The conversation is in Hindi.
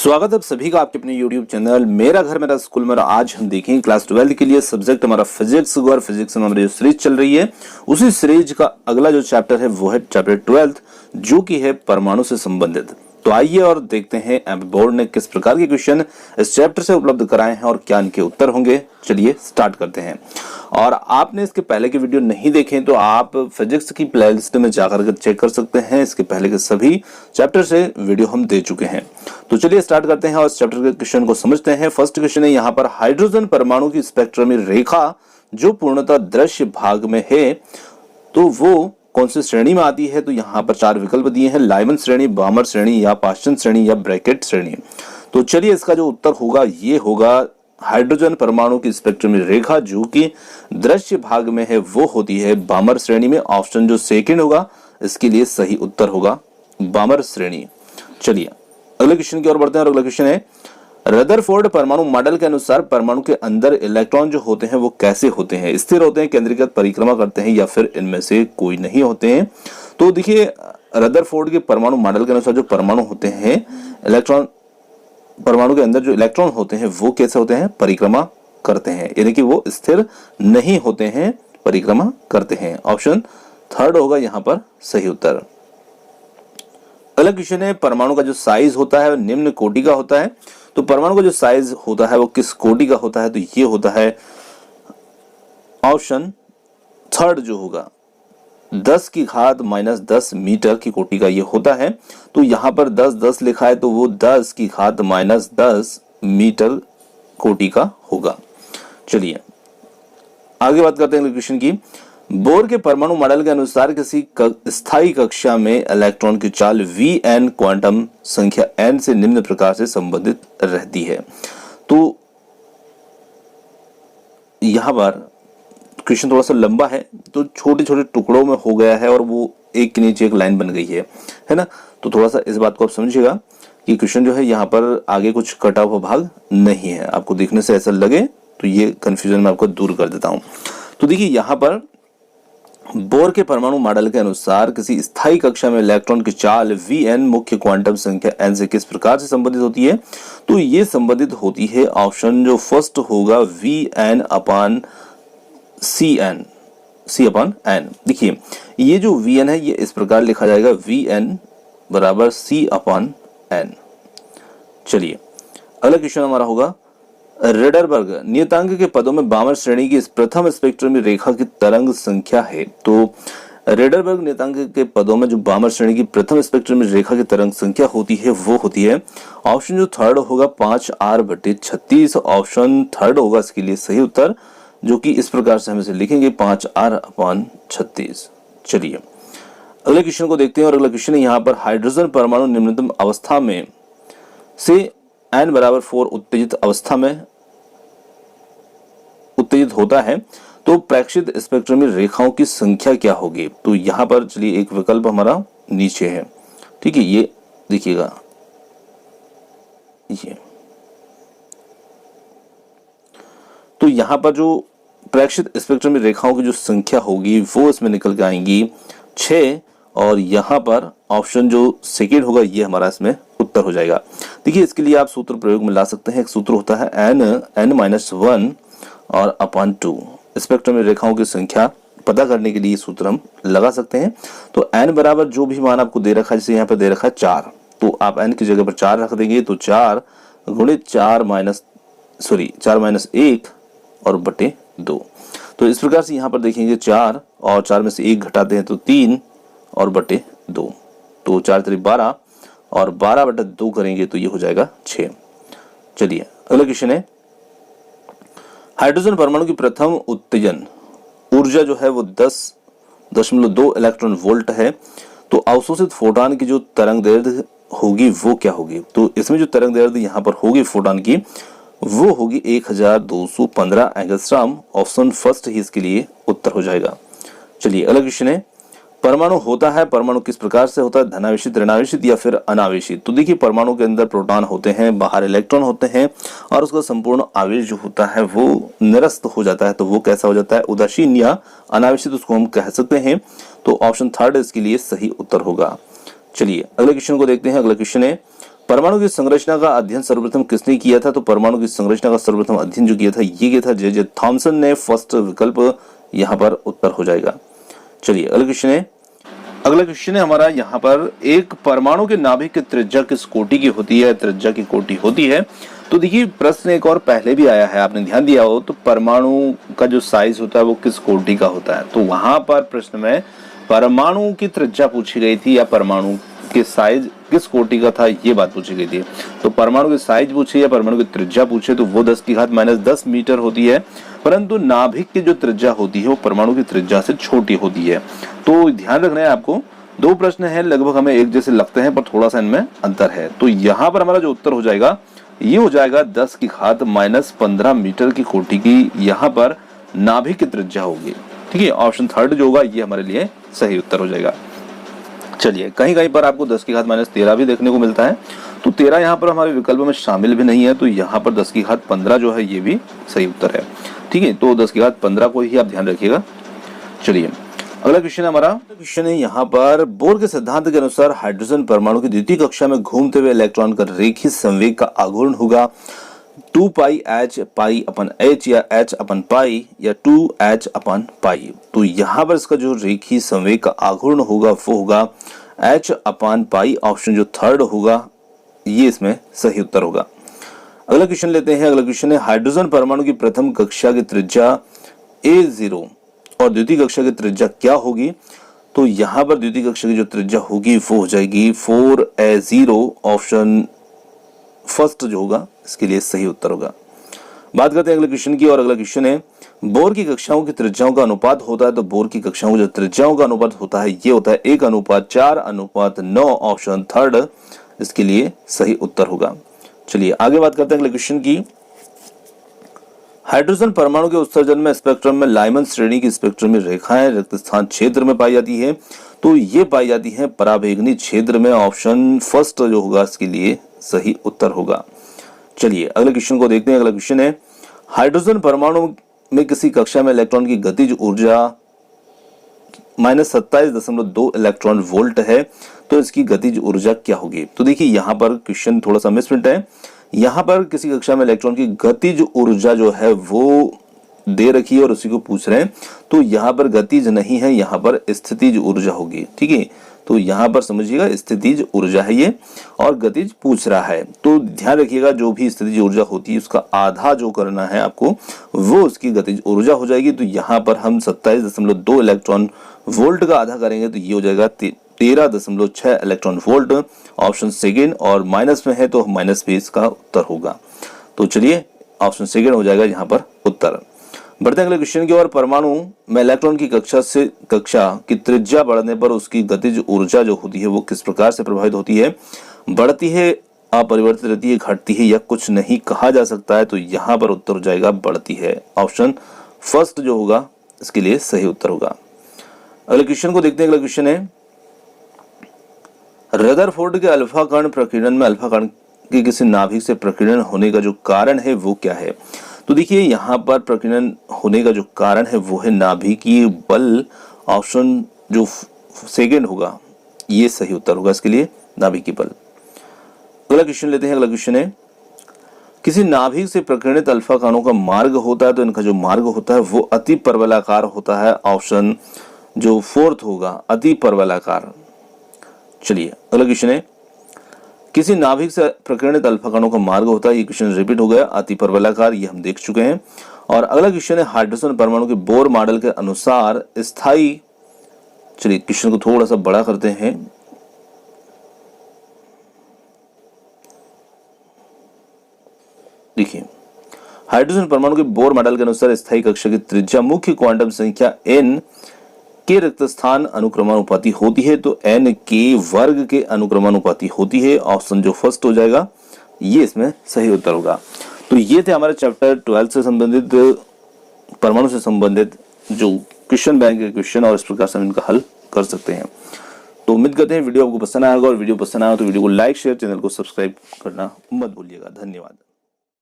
स्वागत है आप सभी का आपके अपने YouTube चैनल मेरा घर मेरा स्कूल में। आज हम देखेंगे क्लास 12 के लिए सब्जेक्ट हमारा फिजिक्स और फिजिक्स में हमारी जो सीरीज चल रही है उसी सीरीज का अगला जो चैप्टर है वो है चैप्टर 12 जो कि है परमाणु से संबंधित। तो आइए और देखते हैं एमपी बोर्ड ने किस प्रकार के क्वेश्चन इस चैप्टर से उपलब्ध कराए हैं और क्या इनके उत्तर होंगे। चलिए स्टार्ट करते हैं। और आपने इसके पहले के वीडियो नहीं देखे तो आप फिजिक्स की प्लेलिस्ट में जाकर के चेक कर सकते हैं। इसके पहले के सभी चैप्टर से वीडियो हम दे चुके हैं। तो चलिए स्टार्ट करते हैं और इस चैप्टर के क्वेश्चन को समझते हैं। फर्स्ट क्वेश्चन है यहाँ पर हाइड्रोजन परमाणु की स्पेक्ट्रमी रेखा जो पूर्णतः दृश्य भाग में है तो वो कौन सी श्रेणी में आती है। तो यहाँ पर चार विकल्प दिए हैं, लाइमन श्रेणी, बामर श्रेणी या पाश्चन श्रेणी या ब्रैकेट श्रेणी। तो चलिए इसका जो उत्तर होगा ये होगा हाइड्रोजन परमाणु की स्पेक्ट्रमी रेखा जो कि दृश्य भाग में है वो होती है बामर श्रेणी में। ऑप्शन जो सेकंड होगा इसके लिए सही उत्तर होगा बामर श्रेणी। चलिए अगले क्वेश्चन की ओर बढ़ते हैं और अगला क्वेश्चन है रदरफोर्ड परमाणु मॉडल के अनुसार परमाणु के अंदर इलेक्ट्रॉन जो होते हैं वो कैसे होते हैं, स्थिर होते हैं, केंद्रीकृत परिक्रमा करते हैं या फिर इनमें से कोई नहीं होते हैं। तो देखिए रदरफोर्ड के परमाणु मॉडल के अनुसार जो परमाणु होते हैं इलेक्ट्रॉन परमाणु के अंदर जो इलेक्ट्रॉन होते हैं वो कैसे होते हैं, परिक्रमा करते हैं, यानी कि वो स्थिर नहीं होते हैं, परिक्रमा करते हैं। ऑप्शन थर्ड होगा यहाँ पर सही उत्तर। अगला क्वेश्चन है परमाणु का जो साइज होता है वो निम्न कोटि का होता है। तो परमाणु का जो साइज होता है वो किस कोटि का होता है, तो ये होता है ऑप्शन थर्ड जो होगा 10 की घात -10 मीटर की कोटि का ये होता है। तो यहाँ पर 10 लिखा है तो वो 10 की घात -10 मीटर कोटि का होगा। चलिए आगे बात करते हैं क्वेश्चन की। बोर के परमाणु मॉडल के अनुसार किसी स्थायी कक्षा में इलेक्ट्रॉन की चाल Vn क्वांटम संख्या n से निम्न प्रकार से संबंधित रहती है। तो यहां पर क्वेश्चन थोड़ा सा लंबा है तो छोटे छोटे टुकड़ों में हो गया है और वो एक के नीचे एक लाइन बन गई है ना। तो थोड़ा सा इस बात को आप समझिएगा कि क्वेश्चन जो है यहाँ पर आगे कुछ कटा हुआ भाग नहीं है। आपको देखने से ऐसा लगे तो ये कंफ्यूजन मैं आपको दूर कर देता हूं। तो देखिए यहाँ पर बोर के परमाणु मॉडल के अनुसार किसी स्थायी कक्षा में इलेक्ट्रॉन की चाल Vn मुख्य क्वांटम संख्या n से किस प्रकार से संबंधित होती है, तो ये संबंधित होती है ऑप्शन जो फर्स्ट होगा Vn अपान C अपान n। देखिए ये जो Vn है ये इस प्रकार लिखा जाएगा Vn बराबर C अपान n। चलिए अगला क्वेश्चन हमारा होगा रेडरबर्ग नियतांक के पदों में बामर श्रेणी की प्रथम स्पेक्ट्रमी रेखा की तरंग संख्या है। तो रेडरबर्ग नियतांक के पदों में जो बामर श्रेणी की प्रथम स्पेक्ट्रमी रेखा की तरंग संख्या होती है वो होती है ऑप्शन जो थर्ड होगा 5r/36। ऑप्शन थर्ड होगा इसके लिए सही उत्तर जो कि इस प्रकार से हम इसे लिखेंगे 5r/36। चलिए अगले क्वेश्चन को देखते हैं और अगला क्वेश्चन है यहाँ पर हाइड्रोजन परमाणु निम्नतम अवस्था में से n बराबर 4 उत्तेजित अवस्था में उत्तेजित होता है तो प्रेक्षित स्पेक्ट्रमी रेखाओं की संख्या क्या होगी। तो यहां पर चलिए एक विकल्प हमारा नीचे है, ठीक है, ये देखिएगा ये। तो यहां पर जो प्रेक्षित स्पेक्ट्रमी रेखाओं की जो संख्या होगी वो इसमें निकल के आएंगी 6 और यहां पर ऑप्शन जो सेकेंड होगा ये हमारा इसमें उत्तर हो जाएगा। देखिए इसके लिए आप सूत्र प्रयोग में ला सकते हैं। एक सूत्र होता है n-1 और अपान 2। स्पेक्ट्रम में रेखाओं की संख्या पता करने के लिए सूत्र हम लगा सकते हैं। तो n बराबर जो भी मान आपको दे रखा है, जैसे यहाँ पे दे रखा है 4, तो आप n की जगह पर 4 रख देंगे तो 4 गुणित 4 माइनस 1 और बटे 2। तो इस प्रकार से यहाँ पर देखेंगे 4 और 4 में से 1 घटाते हैं तो 3 और बटे 2, तो 4 3 12 और 12/2 करेंगे तो ये हो जाएगा 6। चलिए अगला क्वेश्चन है हाइड्रोजन परमाणु की प्रथम उत्तेजन ऊर्जा जो है वो 10.2 इलेक्ट्रॉन वोल्ट है। तो अवशोषित फोटॉन की जो तरंग दैर्ध्य होगी वो क्या होगी। तो इसमें जो तरंग दैर्ध्य यहाँ पर होगी फोटॉन की वो होगी 1215 एंगस्ट्रॉम। ऑप्शन फर्स्ट ही इसके लिए उत्तर हो जाएगा। चलिए अगला क्वेश्चन है परमाणु होता है, परमाणु किस प्रकार से होता है, धनावेशित, ऋणावेशित या फिर अनावेशित। तो देखिए परमाणु के अंदर प्रोटॉन होते हैं, बाहर इलेक्ट्रॉन होते हैं और उसका संपूर्ण आवेश जो होता है वो निरस्त हो जाता है। तो वो कैसा हो जाता है, उदासीन या अनावेशित उसको हम कह सकते हैं। तो ऑप्शन थर्ड इसके लिए सही उत्तर होगा। चलिए अगले क्वेश्चन को देखते हैं। अगला क्वेश्चन है परमाणु की संरचना का अध्ययन सर्वप्रथम किसने किया था? तो परमाणु की संरचना का सर्वप्रथम अध्ययन जो किया था ये किया था जे थॉमसन ने। फर्स्ट विकल्प यहाँ पर उत्तर हो जाएगा। चलिए अगला क्वेश्चन है हमारा यहाँ पर, एक परमाणु के नाभिक की त्रिज्या किस कोटि की होती है? त्रिज्या की कोटि होती है। तो देखिए प्रश्न एक और पहले भी आया है, आपने ध्यान दिया हो, तो परमाणु का जो साइज होता है वो किस कोटि का होता है? तो वहां पर प्रश्न में परमाणु की त्रिज्या पूछी गई थी या परमाणु के साइज किस कोटि का था, ये बात पूछी गई थी। तो परमाणु की साइज पूछे या परमाणु की त्रिज्या पूछे तो वो 10⁻⁻10 मीटर होती है, परंतु नाभिक की जो त्रिज्या होती है वो परमाणु की त्रिज्या से छोटी होती है। तो ध्यान रखना है आपको, दो प्रश्न हैं, लगभग हमें एक जैसे लगते हैं पर थोड़ा सा इनमें अंतर है। तो यहाँ पर हमारा जो उत्तर हो जाएगा ये हो जाएगा 10⁻15 मीटर की कोटि की यहाँ पर नाभिक की त्रिज्या होगी। ठीक है, ऑप्शन थर्ड जो होगा ये हमारे लिए सही उत्तर हो जाएगा। चलिए कहीं कहीं पर आपको 10⁻13 भी देखने को मिलता है, तो 13 यहाँ पर हमारे विकल्प में शामिल भी नहीं है, तो यहाँ पर 10⁻15 जो है ये भी सही उत्तर है। ठीक है, तो 10⁻15 को ही आप ध्यान रखिएगा। चलिए अगला क्वेश्चन हमारा क्वेश्चन है यहाँ पर, बोर के सिद्धांत के अनुसार हाइड्रोजन परमाणु की द्वितीय कक्षा में घूमते हुए इलेक्ट्रॉन का रेखीय संवेग का आघूर्ण होगा 2πh π/h या h/π या 2h/π। तो यहाँ पर इसका जो रेखीय संवेग का आघूर्ण होगा वो होगा h/π। ऑप्शन जो थर्ड होगा ये इसमें सही उत्तर होगा। अगला क्वेश्चन लेते हैं। अगला क्वेश्चन है, हाइड्रोजन परमाणु की प्रथम कक्षा की त्रिज्या a0 और द्वितीय कक्षा की त्रिज्या क्या होगी? तो यहाँ पर द्वितीय कक्षा की जो त्रिज्या होगी वो हो जाएगी 4a0। ऑप्शन फर्स्ट जो होगा इसके लिए सही उत्तर होगा। बात करते हैं अगले क्वेश्चन की, और अगला क्वेश्चन है, बोर की कक्षाओं की त्रिज्याओं का अनुपात होता है। तो बोर की कक्षाओं की जो त्रिज्याओं का अनुपात होता है ये होता है 1:4:9। ऑप्शन थर्ड इसके लिए सही उत्तर होगा। चलिए आगे बात करते हैं अगले क्वेश्चन की। हाइड्रोजन परमाणु के उत्सर्जन में स्पेक्ट्रम में लाइमन श्रेणी की स्पेक्ट्रम में रेखाएं रिक्त स्थान क्षेत्र में पाई जाती है। तो ये पाई जाती है पराबैंगनी क्षेत्र में। ऑप्शन फर्स्ट जो होगा इसके लिए सही उत्तर होगा। चलिए अगले क्वेश्चन को देखते हैं। अगला क्वेश्चन है, हाइड्रोजन परमाणु में किसी कक्षा में इलेक्ट्रॉन की गतिज ऊर्जा -27.2 इलेक्ट्रॉन वोल्ट है। तो इसकी गतिज ऊर्जा क्या होगी? तो देखिए यहाँ पर क्वेश्चन थोड़ा सा मिसप्रिंट है। यहाँ पर किसी कक्षा में इलेक्ट्रॉन की गतिज ऊर्जा जो है वो दे रखी है और उसी को पूछ रहे हैं। तो यहाँ पर गतिज नहीं है, यहाँ पर स्थितिज ऊर्जा होगी। ठीक है, तो यहाँ पर समझिएगा स्थितिज ऊर्जा है ये और गतिज पूछ रहा है। तो ध्यान रखिएगा जो भी स्थितिज ऊर्जा होती है उसका आधा जो करना है आपको वो उसकी गतिज ऊर्जा हो जाएगी। तो यहाँ पर हम 27.2 इलेक्ट्रॉन वोल्ट का आधा करेंगे तो ये हो जाएगा 13.6 इलेक्ट्रॉन वोल्ट। ऑप्शन सेकेंड, और माइनस में है तो माइनस भी इसका उत्तर होगा। तो चलिए ऑप्शन सेकेंड हो जाएगा यहाँ पर उत्तर। बढ़ते हैं अगले क्वेश्चन की ओर। परमाणु में इलेक्ट्रॉन की कक्षा की त्रिज्या बढ़ने पर उसकी गतिज ऊर्जा जो होती है वो किस प्रकार से प्रभावित होती है? बढ़ती है, अपरिवर्तित रहती है, घटती है या कुछ नहीं कहा जा सकता है? तो यहाँ पर उत्तर हो जाएगा बढ़ती है। ऑप्शन फर्स्ट जो होगा इसके लिए सही उत्तर होगा। अगले क्वेश्चन को देखते हैं। अगला क्वेश्चन है, रदरफोर्ड के अल्फा कण प्रकीर्णन में अल्फा कण के किसी नाभिक से प्रकीर्णन होने का जो कारण है वो क्या है? तो देखिए यहाँ पर प्रकीर्णन होने का जो कारण है वो है नाभिकीय बल। ऑप्शन जो सेकंड होगा ये सही उत्तर होगा इसके लिए, नाभिकीय बल। अगला क्वेश्चन लेते हैं। अगला क्वेश्चन है, किसी नाभिक से प्रकीर्णित अल्फा कणों का मार्ग होता है। तो इनका जो मार्ग होता है वो अति परवलयाकार होता है। ऑप्शन जो फोर्थ होगा अति परवलयाकार। चलिए अगला क्वेश्चन है, किसी नाभिक से प्रकीर्णित अल्फा कणों का मार्ग होता है। ये क्वेश्चन रिपीट हो गया, अति परवलयाकार, ये हम देख चुके हैं। और अगला क्वेश्चन है, हाइड्रोजन परमाणु के बोर मॉडल के अनुसार स्थायी, चलिए क्वेश्चन को थोड़ा सा बड़ा करते हैं। देखिए हाइड्रोजन परमाणु के बोर मॉडल के अनुसार स्थायी कक्षा की त्रिज्या मुख्य क्वांटम संख्या n के रिक्त स्थान अनुक्रमानुपाती होती है। तो n के वर्ग के अनुक्रमानुपाती होती है। ऑप्शन जो फर्स्ट हो जाएगा ये इसमें सही उत्तर होगा। तो ये थे हमारे चैप्टर 12 से संबंधित, परमाणु से संबंधित जो क्वेश्चन बैंक के क्वेश्चन, और इस प्रकार से हम इनका हल कर सकते हैं। तो उम्मीद करते हैं वीडियो आपको पसंद आएगा, और वीडियो पसंद आया तो वीडियो को लाइक शेयर, चैनल को सब्सक्राइब करना मत भूलिएगा। धन्यवाद।